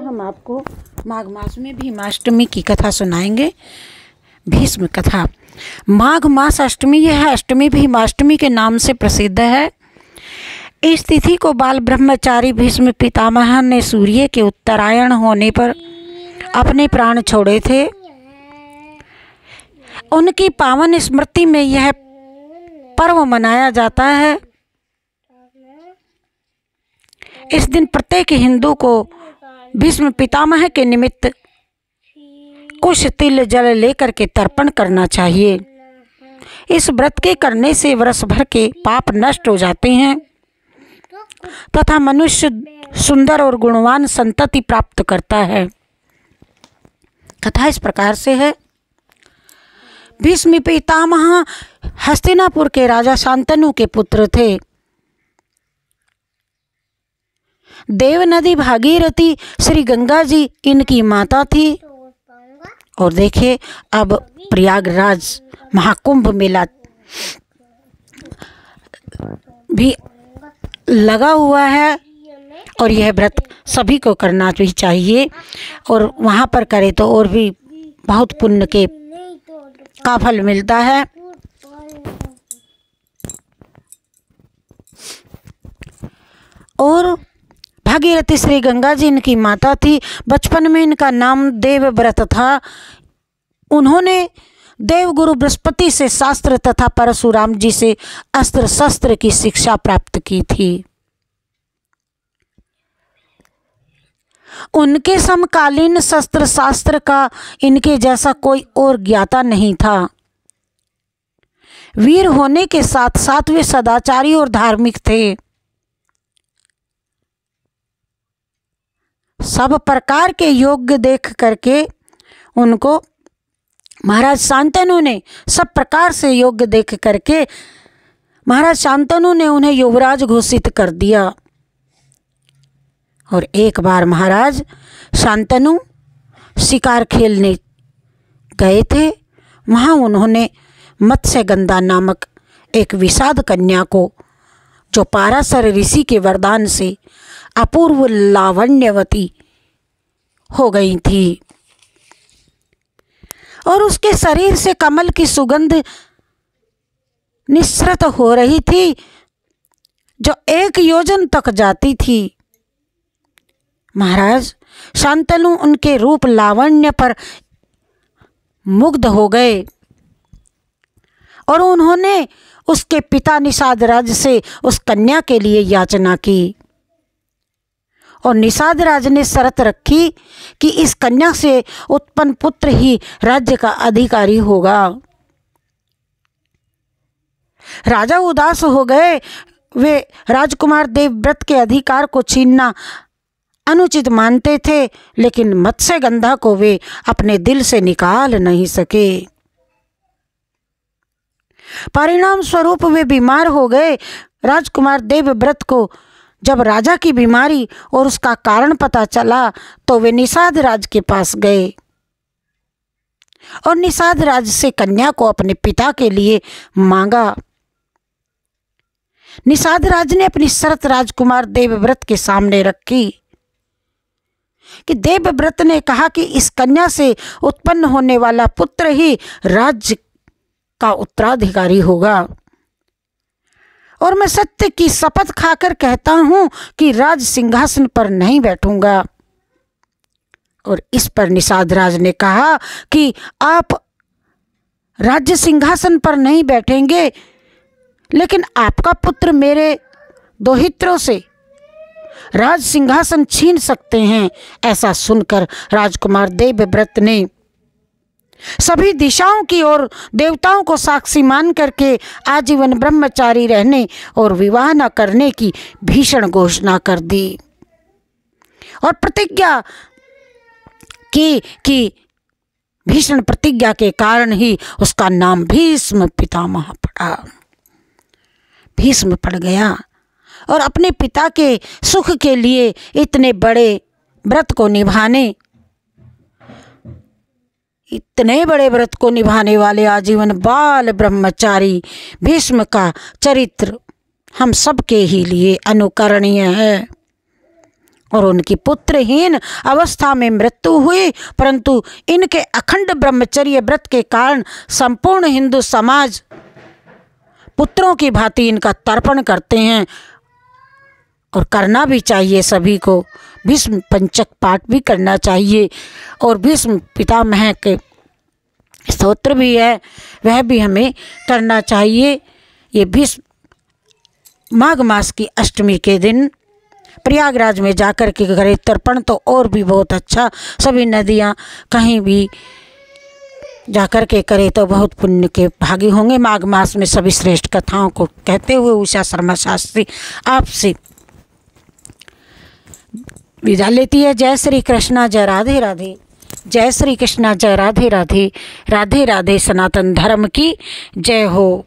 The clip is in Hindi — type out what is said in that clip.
हम आपको माघ मास में भीमाष्टमी की कथा सुनाएंगे। भीष्म कथा। माघ मास अष्टमी, यह अष्टमी भीमाष्टमी के नाम से प्रसिद्ध है। इस तिथि को बाल ब्रह्मचारी भीष्म पितामह ने सूर्य के उत्तरायण होने पर अपने प्राण छोड़े थे। उनकी पावन स्मृति में यह पर्व मनाया जाता है। इस दिन प्रत्येक हिंदू को भीष्म पितामह के निमित्त कुछ तिल जल लेकर के तर्पण करना चाहिए। इस व्रत के करने से वर्ष भर के पाप नष्ट हो जाते हैं तथा मनुष्य सुंदर और गुणवान संतति प्राप्त करता है। कथा इस प्रकार से है। भीष्म पितामह हस्तिनापुर के राजा शांतनु के पुत्र थे। देव नदी भागीरथी श्री गंगा जी इनकी माता थी। और देखिए, अब प्रयागराज महाकुंभ मेला भी लगा हुआ है और यह व्रत सभी को करना भी चाहिए। और वहाँ पर करे तो और भी बहुत पुण्य का फल मिलता है। और भागीरथी श्री गंगा जी इनकी माता थी। बचपन में इनका नाम देवव्रत था। उन्होंने देवगुरु बृहस्पति से शास्त्र तथा परशुराम जी से अस्त्र शस्त्र की शिक्षा प्राप्त की थी। उनके समकालीन शस्त्र शास्त्र का इनके जैसा कोई और ज्ञाता नहीं था। वीर होने के साथ साथ वे सदाचारी और धार्मिक थे। सब प्रकार के योग्य देख करके उनको महाराज शांतनु ने सब प्रकार से योग्य देख करके महाराज शांतनु ने उन्हें युवराज घोषित कर दिया। और एक बार महाराज शांतनु शिकार खेलने गए थे। वहाँ उन्होंने मत्स्यगंधा नामक एक विषाद कन्या को, जो पाराशर ऋषि के वरदान से अपूर्व लावण्यवती हो गई थी और उसके शरीर से कमल की सुगंध निस्सृत हो रही थी, जो 1 योजन तक जाती थी। महाराज शांतनु उनके रूप लावण्य पर मुग्ध हो गए और उन्होंने उसके पिता निषाद राज से उस कन्या के लिए याचना की। और निषाद राज ने शर्त रखी कि इस कन्या से उत्पन्न पुत्र ही राज्य का अधिकारी होगा। राजा उदास हो गए। वे राजकुमार देवव्रत के अधिकार को छीनना अनुचित मानते थे, लेकिन मत्स्यगंधा को वे अपने दिल से निकाल नहीं सके। परिणाम स्वरूप वे बीमार हो गए। राजकुमार देवव्रत को जब राजा की बीमारी और उसका कारण पता चला तो वे निषाद राज के पास गए और निषाद राज से कन्या को अपने पिता के लिए मांगा। निषाद राज ने अपनी शर्त राजकुमार देवव्रत के सामने रखी कि देवव्रत ने कहा कि इस कन्या से उत्पन्न होने वाला पुत्र ही राज्य का उत्तराधिकारी होगा। और मैं सत्य की शपथ खाकर कहता हूं कि राज सिंहासन पर नहीं बैठूंगा। और इस पर निषाद राज ने कहा कि आप राज्य सिंहासन पर नहीं बैठेंगे, लेकिन आपका पुत्र मेरे दोहित्रों से राज सिंहासन छीन सकते हैं। ऐसा सुनकर राजकुमार देवव्रत ने सभी दिशाओं की ओर देवताओं को साक्षी मान करके आजीवन ब्रह्मचारी रहने और विवाह न करने की भीषण घोषणा कर दी और प्रतिज्ञा की कि भीषण प्रतिज्ञा के कारण ही उसका नाम भीष्म पितामह पड़ा। भीष्म पड़ गया और अपने पिता के सुख के लिए इतने बड़े व्रत को निभाने, इतने बड़े व्रत को निभाने वाले आजीवन बाल ब्रह्मचारी भीष्म का चरित्र हम सबके ही लिए अनुकरणीय है। और उनकी पुत्रहीन अवस्था में मृत्यु हुई, परंतु इनके अखंड ब्रह्मचर्य व्रत के कारण संपूर्ण हिंदू समाज पुत्रों की भांति इनका तर्पण करते हैं और करना भी चाहिए सभी को। भीष्म पंचक पाठ भी करना चाहिए और भीष्म पितामह के स्तोत्र भी है, वह भी हमें करना चाहिए। ये भीष्म माघ मास की अष्टमी के दिन प्रयागराज में जाकर के करें तर्पण तो और भी बहुत अच्छा। सभी नदियाँ कहीं भी जाकर के करे तो बहुत पुण्य के भागी होंगे। माघ मास में सभी श्रेष्ठ कथाओं को कहते हुए उषा शर्मा शास्त्री आपसे विदा लेती है। जय श्री कृष्णा, जय राधे राधे। जय श्री कृष्णा, जय राधे राधे। राधे राधे। सनातन धर्म की जय हो।